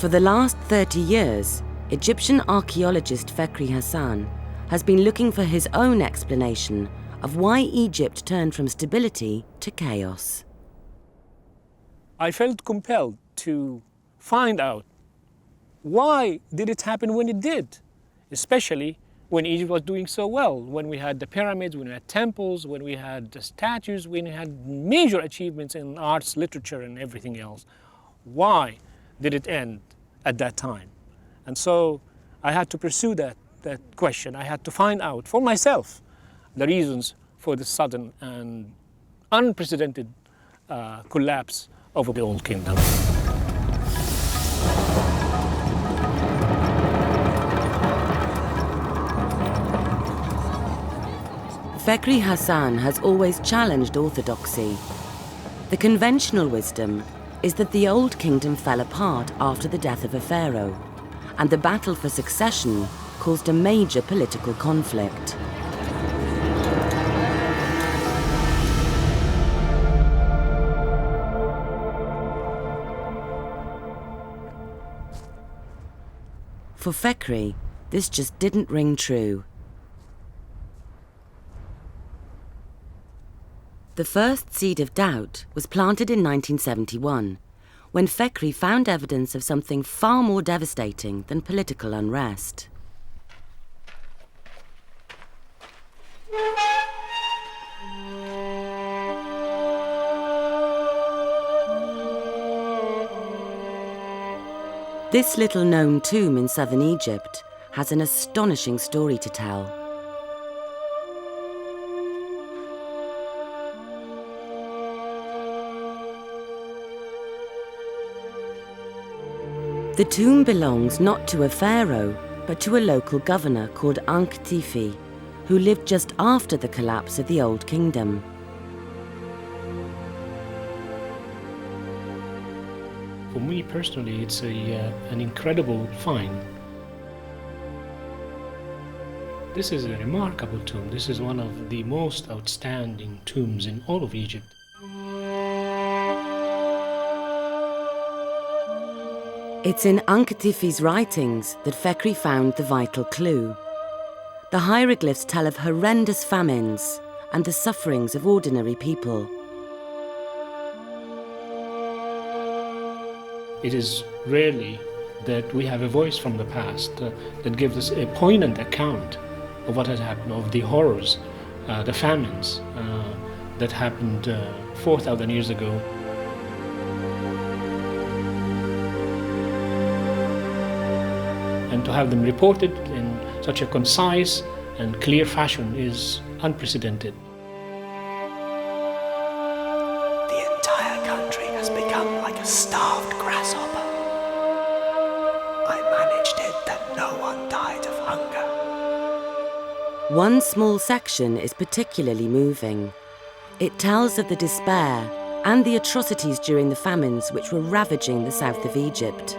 For the last 30 years, Egyptian archaeologist Fakhri Hassan has been looking for his own explanation of why Egypt turned from stability to chaos. I felt compelled to find out why did it happen when it did, especially when Egypt was doing so well, when we had the pyramids, when we had temples, when we had the statues, when we had major achievements in arts, literature, and everything else. Why did it end at that time? And so I had to pursue that question. I had to find out for myself the reasons for the sudden and unprecedented collapse of the Old Kingdom. Fakhri Hassan has always challenged orthodoxy. The conventional wisdom is that the Old Kingdom fell apart after the death of a pharaoh, and the battle for succession caused a major political conflict. For Fakhri, this just didn't ring true. The first seed of doubt was planted in 1971, when Fakhri found evidence of something far more devastating than political unrest. This little-known tomb in southern Egypt has an astonishing story to tell. The tomb belongs not to a pharaoh, but to a local governor called Ankh-Tifi, who lived just after the collapse of the Old Kingdom. For me personally, it's an incredible find. This is a remarkable tomb. This is one of the most outstanding tombs in all of Egypt. It's in Ankh-Tifi's writings that Fakhri found the vital clue. The hieroglyphs tell of horrendous famines and the sufferings of ordinary people. It is rarely that we have a voice from the past that gives us a poignant account of what has happened, of the horrors, the famines that happened 4,000 years ago. And to have them reported in such a concise and clear fashion is unprecedented. The entire country has become like a starved grasshopper. I managed it that no one died of hunger. One small section is particularly moving. It tells of the despair and the atrocities during the famines which were ravaging the south of Egypt.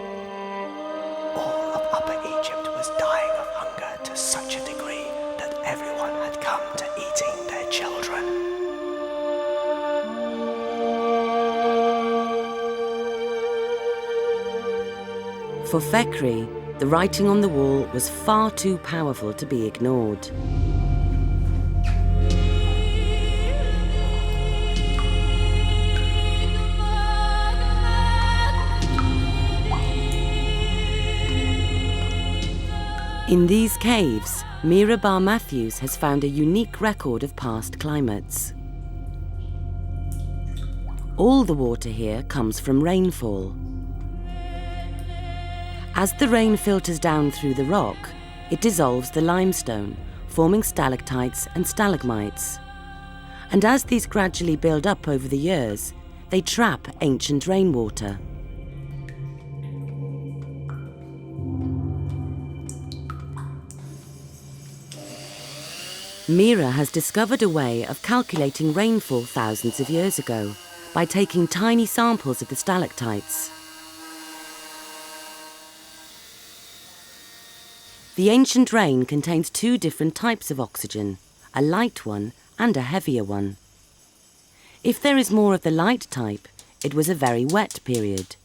For Fakhri, the writing on the wall was far too powerful to be ignored. In these caves, Mira Bar Matthews has found a unique record of past climates. All the water here comes from rainfall. As the rain filters down through the rock, it dissolves the limestone, forming stalactites and stalagmites. And as these gradually build up over the years, they trap ancient rainwater. Mira has discovered a way of calculating rainfall thousands of years ago by taking tiny samples of the stalactites. The ancient rain contains two different types of oxygen, a light one and a heavier one. If there is more of the light type, it was a very wet period.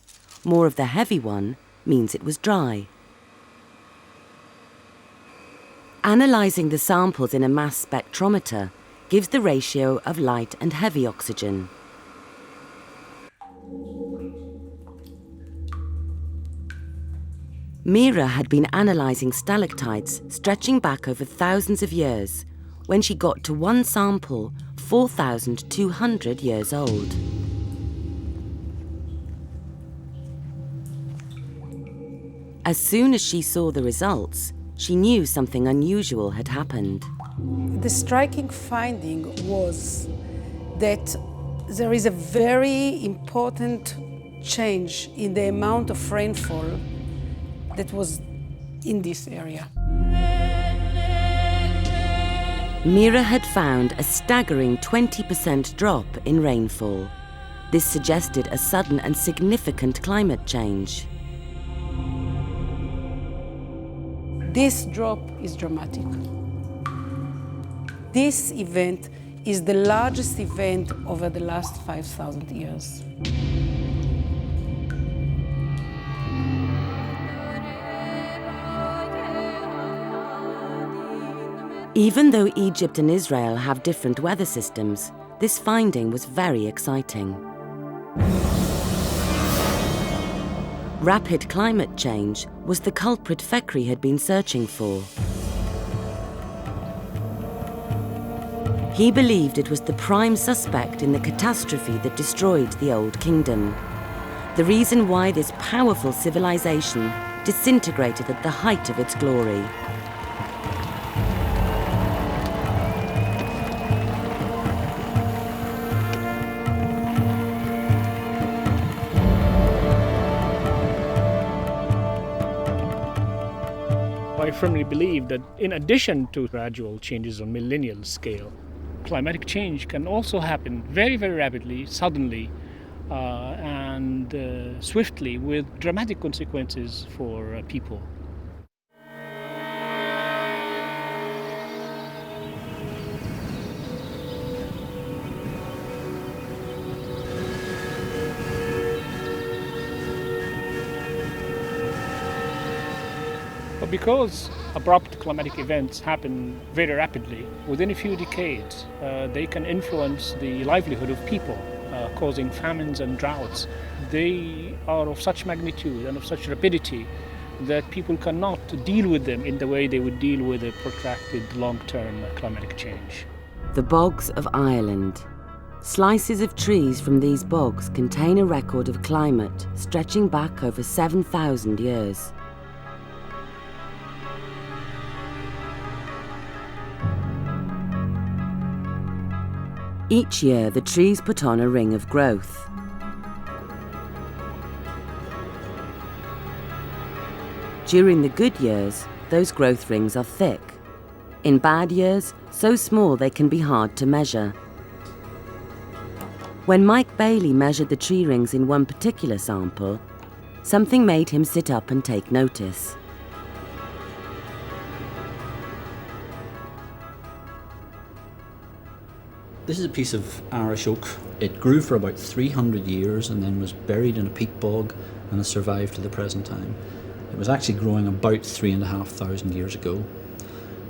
More of the heavy one means it was dry. Analysing the samples in a mass spectrometer gives the ratio of light and heavy oxygen. Mira had been analysing stalactites stretching back over thousands of years when she got to one sample 4,200 years old. As soon as she saw the results, she knew something unusual had happened. The striking finding was that there is a very important change in the amount of rainfall that was in this area. Mira had found a staggering 20% drop in rainfall. This suggested a sudden and significant climate change. This drop is dramatic. This event is the largest event over the last 5,000 years. Even though Egypt and Israel have different weather systems, this finding was very exciting. Rapid climate change was the culprit Fekri had been searching for. He believed it was the prime suspect in the catastrophe that destroyed the Old Kingdom. The reason why this powerful civilization disintegrated at the height of its glory. I firmly believe that in addition to gradual changes on millennial scale, climatic change can also happen very, very rapidly, suddenly, and swiftly with dramatic consequences for people. But because abrupt climatic events happen very rapidly, within a few decades, they can influence the livelihood of people, causing famines and droughts. They are of such magnitude and of such rapidity that people cannot deal with them in the way they would deal with a protracted long-term climatic change. The bogs of Ireland. Slices of trees from these bogs contain a record of climate stretching back over 7,000 years. Each year, the trees put on a ring of growth. During the good years, those growth rings are thick. In bad years, so small they can be hard to measure. When Mike Bailey measured the tree rings in one particular sample, something made him sit up and take notice. This is a piece of Irish oak. It grew for about 300 years and then was buried in a peat bog and has survived to the present time. It was actually growing about 3,500 years ago.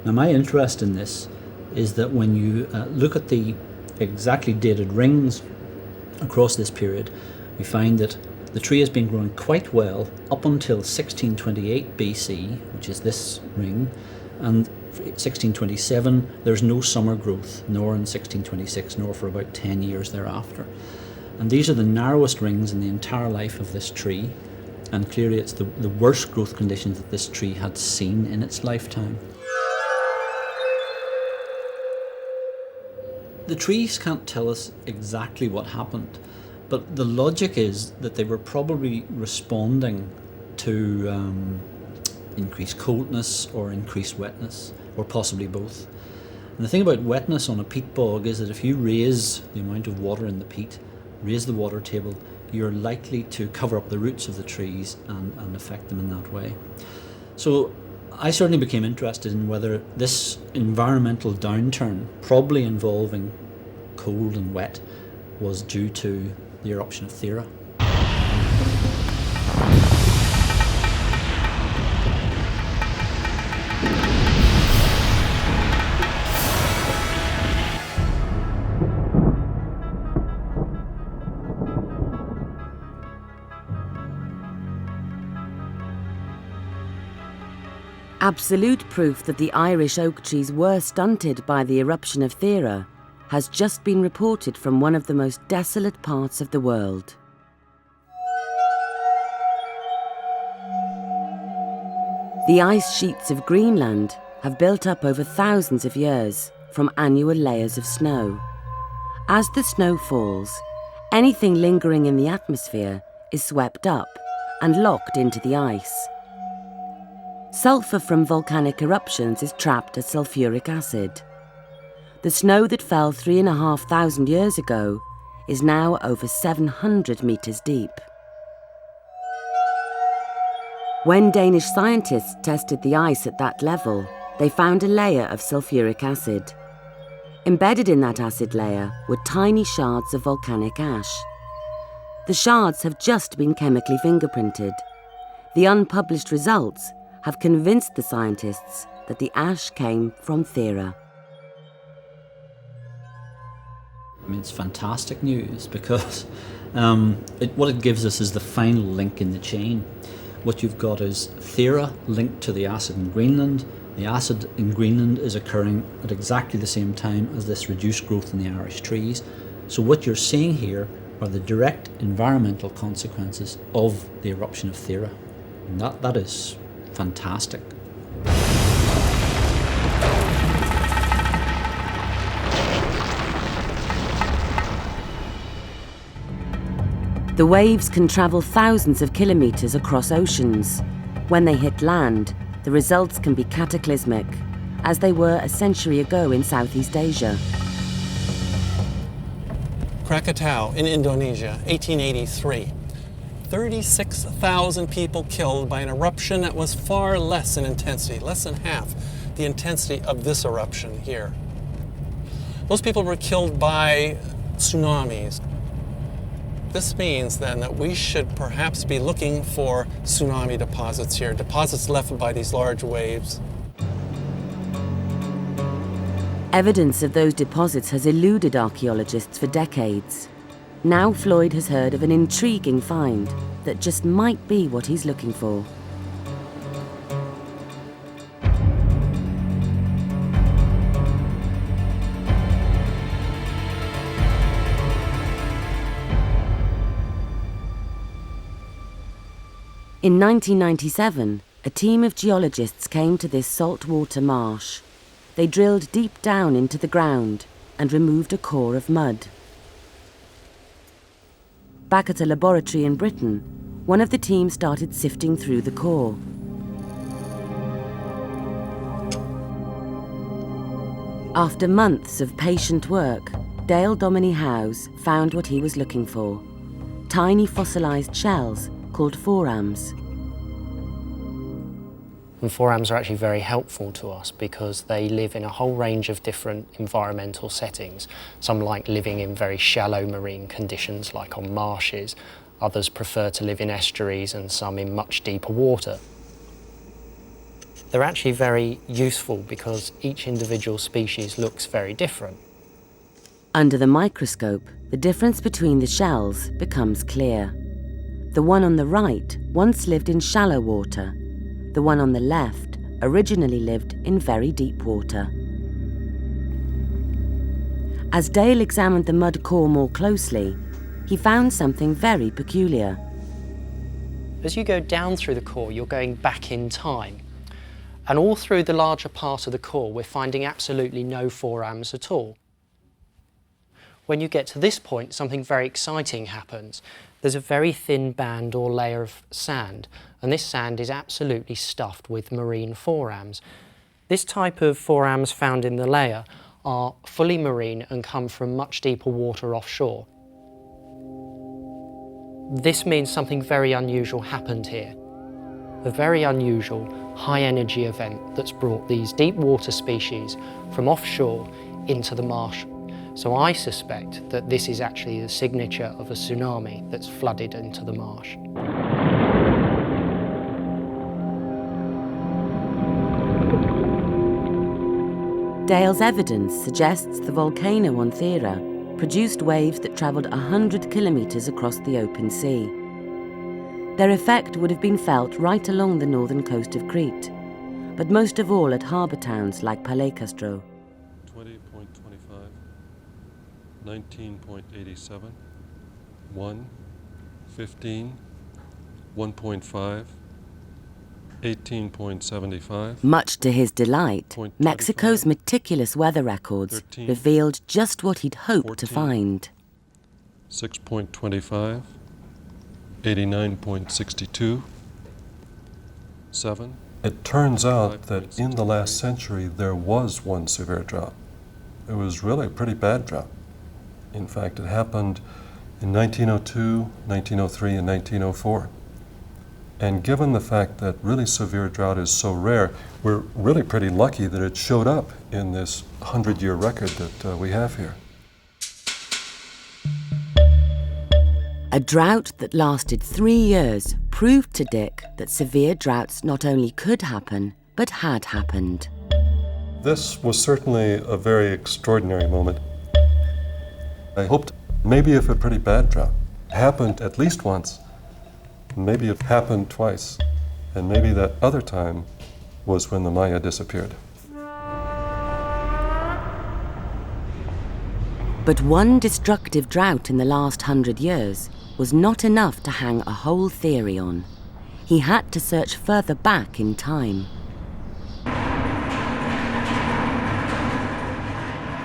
Now my interest in this is that when you look at the exactly dated rings across this period, we find that the tree has been growing quite well up until 1628 BC, which is this ring, and 1627 there's no summer growth, nor in 1626, nor for about 10 years thereafter. And these are the narrowest rings in the entire life of this tree, and clearly it's the worst growth conditions that this tree had seen in its lifetime. The trees can't tell us exactly what happened, but the logic is that they were probably responding to increased coldness or increased wetness, or possibly both. And the thing about wetness on a peat bog is that if you raise the amount of water in the peat, raise the water table, you're likely to cover up the roots of the trees and affect them in that way. So I certainly became interested in whether this environmental downturn, probably involving cold and wet, was due to the eruption of Thera. Absolute proof that the Irish oak trees were stunted by the eruption of Thera has just been reported from one of the most desolate parts of the world. The ice sheets of Greenland have built up over thousands of years from annual layers of snow. As the snow falls, anything lingering in the atmosphere is swept up and locked into the ice. Sulfur from volcanic eruptions is trapped as sulfuric acid. The snow that fell 3,500 years ago is now over 700 meters deep. When Danish scientists tested the ice at that level, they found a layer of sulfuric acid. Embedded in that acid layer were tiny shards of volcanic ash. The shards have just been chemically fingerprinted. The unpublished results have convinced the scientists that the ash came from Thera. I mean, it's fantastic news because what it gives us is the final link in the chain. What you've got is Thera linked to the acid in Greenland. The acid in Greenland is occurring at exactly the same time as this reduced growth in the Irish trees. So what you're seeing here are the direct environmental consequences of the eruption of Thera. And that is fantastic. The waves can travel thousands of kilometers across oceans. When they hit land, the results can be cataclysmic, as they were a century ago in Southeast Asia. Krakatau in Indonesia, 1883. 36,000 people killed by an eruption that was far less in intensity, less than half the intensity of this eruption here. Those people were killed by tsunamis. This means then that we should perhaps be looking for tsunami deposits here, deposits left by these large waves. Evidence of those deposits has eluded archaeologists for decades. Now Floyd has heard of an intriguing find that just might be what he's looking for. In 1997, a team of geologists came to this saltwater marsh. They drilled deep down into the ground and removed a core of mud. Back at a laboratory in Britain, one of the team started sifting through the core. After months of patient work, Dale Domini Howes found what he was looking for: tiny fossilized shells called forams. And forams are actually very helpful to us because they live in a whole range of different environmental settings. Some like living in very shallow marine conditions, like on marshes. Others prefer to live in estuaries, and some in much deeper water. They're actually very useful because each individual species looks very different. Under the microscope, the difference between the shells becomes clear. The one on the right once lived in shallow water. The one on the left originally lived in very deep water. As Dale examined the mud core more closely, he found something very peculiar. As you go down through the core, you're going back in time. And all through the larger part of the core, we're finding absolutely no forams at all. When you get to this point, something very exciting happens. There's a very thin band or layer of sand, and this sand is absolutely stuffed with marine forams. This type of forams found in the layer are fully marine and come from much deeper water offshore. This means something very unusual happened here. A very unusual, high-energy event that's brought these deep water species from offshore into the marsh. So I suspect that this is actually the signature of a tsunami that's flooded into the marsh. Dale's evidence suggests the volcano on Thera produced waves that travelled 100 kilometres across the open sea. Their effect would have been felt right along the northern coast of Crete, but most of all at harbour towns like Palekastro. 20.25, 19.87, 1, 15, 1.5, 18.75. Much to his delight, Mexico's meticulous weather records 13, revealed just what he'd hoped to 14, find. 6.25, 89.62, 7. It turns out that in the last century there was one severe drought. It was really a pretty bad drought. In fact, it happened in 1902, 1903, and 1904. And given the fact that really severe drought is so rare, we're really pretty lucky that it showed up in this 100-year record that we have here. A drought that lasted 3 years proved to Dick that severe droughts not only could happen, but had happened. This was certainly a very extraordinary moment. I hoped maybe if a pretty bad drought happened at least once, maybe it happened twice, and maybe that other time was when the Maya disappeared. But one destructive drought in the last 100 years was not enough to hang a whole theory on. He had to search further back in time.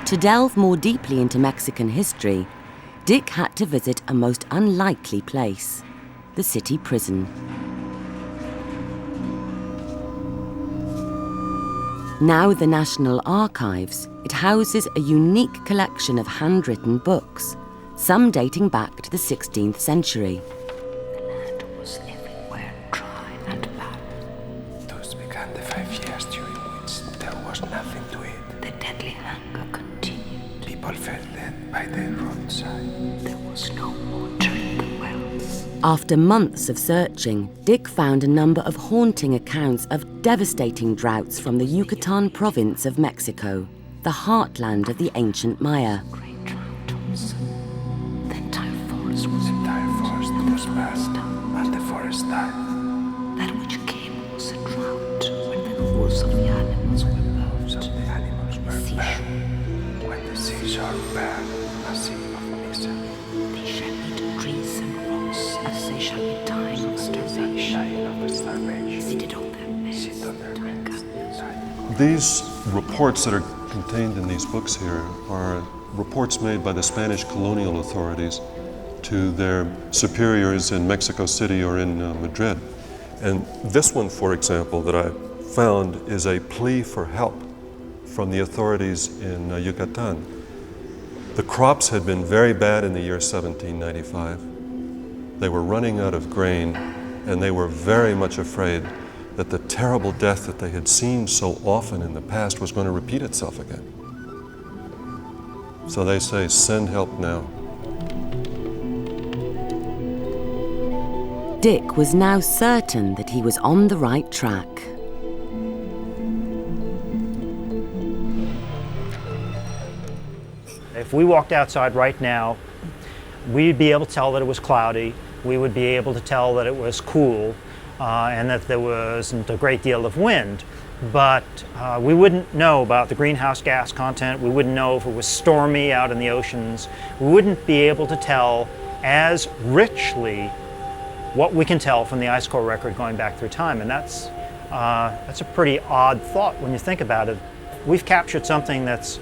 To delve more deeply into Mexican history, Dick had to visit a most unlikely place, the city prison. Now the National Archives, it houses a unique collection of handwritten books, some dating back to the 16th century. The land was everywhere dry and bad. Thus began the 5 years during which there was nothing to eat. The deadly hunger continued. People fell dead by the roadside. There was no water in the wells. After months of searching, Dick found a number of haunting accounts of devastating droughts from the Yucatan province of Mexico, the heartland of the ancient Maya. Great drought also. The entire forest was burned, and the forest died. That which came was a drought, when the wounds of the animals were burnt. When the seashore burned, a sea of misery. They shall eat trees and rocks, as they shall be dying of starvation. Seated on their beds, These reports that are contained in these books here are reports made by the Spanish colonial authorities to their superiors in Mexico City or in Madrid. And this one, for example, that I found is a plea for help from the authorities in Yucatan. The crops had been very bad in the year 1795. They were running out of grain, and they were very much afraid that the terrible death that they had seen so often in the past was going to repeat itself again. So they say, send help now. Dick was now certain that he was on the right track. If we walked outside right now, we'd be able to tell that it was cloudy. We would be able to tell that it was cool and that there wasn't a great deal of wind. But we wouldn't know about the greenhouse gas content. We wouldn't know if it was stormy out in the oceans. We wouldn't be able to tell as richly what we can tell from the ice core record going back through time. And that's a pretty odd thought when you think about it. We've captured something that's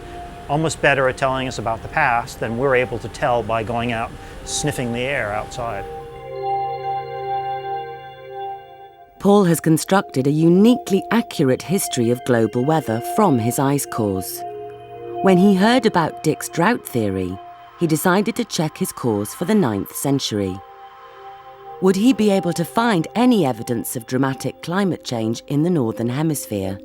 almost better at telling us about the past than we're able to tell by going out sniffing the air outside. Paul has constructed a uniquely accurate history of global weather from his ice cores. When he heard about Dick's drought theory, he decided to check his cores for the 9th century. Would he be able to find any evidence of dramatic climate change in the Northern Hemisphere?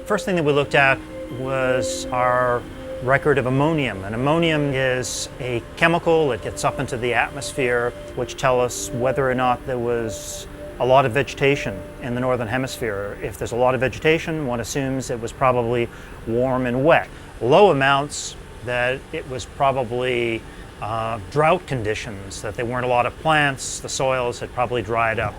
First thing that we looked at was our record of ammonium. And ammonium is a chemical that gets up into the atmosphere, which tell us whether or not there was a lot of vegetation in the Northern Hemisphere. If there's a lot of vegetation, one assumes it was probably warm and wet. Low amounts, that it was probably drought conditions, that there weren't a lot of plants, the soils had probably dried up.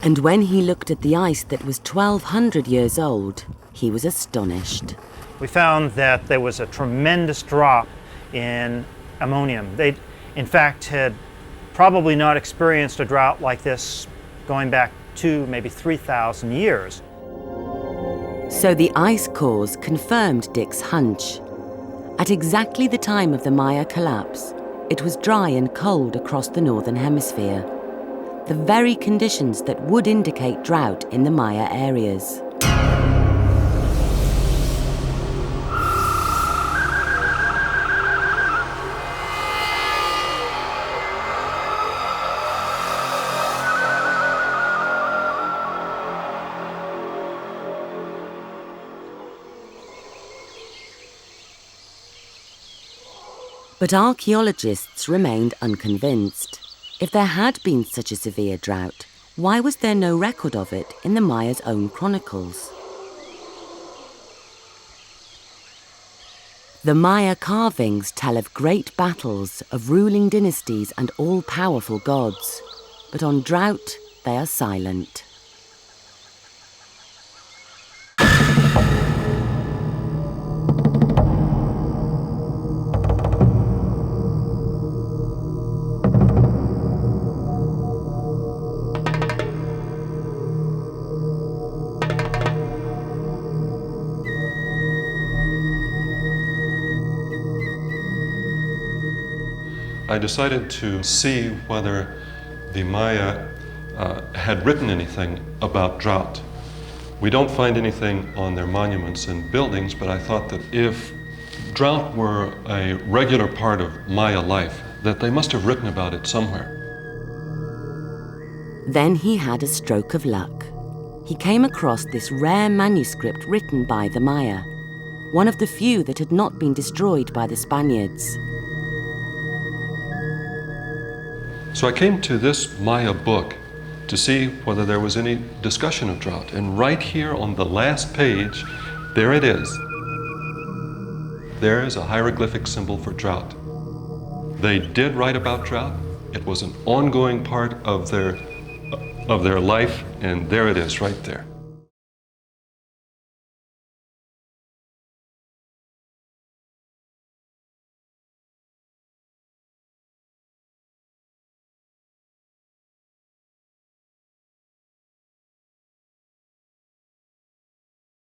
And when he looked at the ice that was 1,200 years old, he was astonished. We found that there was a tremendous drop in ammonium. They, in fact, had probably not experienced a drought like this going back 2, maybe 3,000 years. So the ice cores confirmed Dick's hunch. At exactly the time of the Maya collapse, it was dry and cold across the northern hemisphere, the very conditions that would indicate drought in the Maya areas. But archaeologists remained unconvinced. If there had been such a severe drought, why was there no record of it in the Maya's own chronicles? The Maya carvings tell of great battles, of ruling dynasties and all-powerful gods, but on drought they are silent. I decided to see whether the Maya had written anything about drought. We don't find anything on their monuments and buildings, but I thought that if drought were a regular part of Maya life, that they must have written about it somewhere. Then he had a stroke of luck. He came across this rare manuscript written by the Maya, one of the few that had not been destroyed by the Spaniards. So I came to this Maya book to see whether there was any discussion of drought. And right here on the last page, there it is. There is a hieroglyphic symbol for drought. They did write about drought. It was an ongoing part of their life, and there it is right there.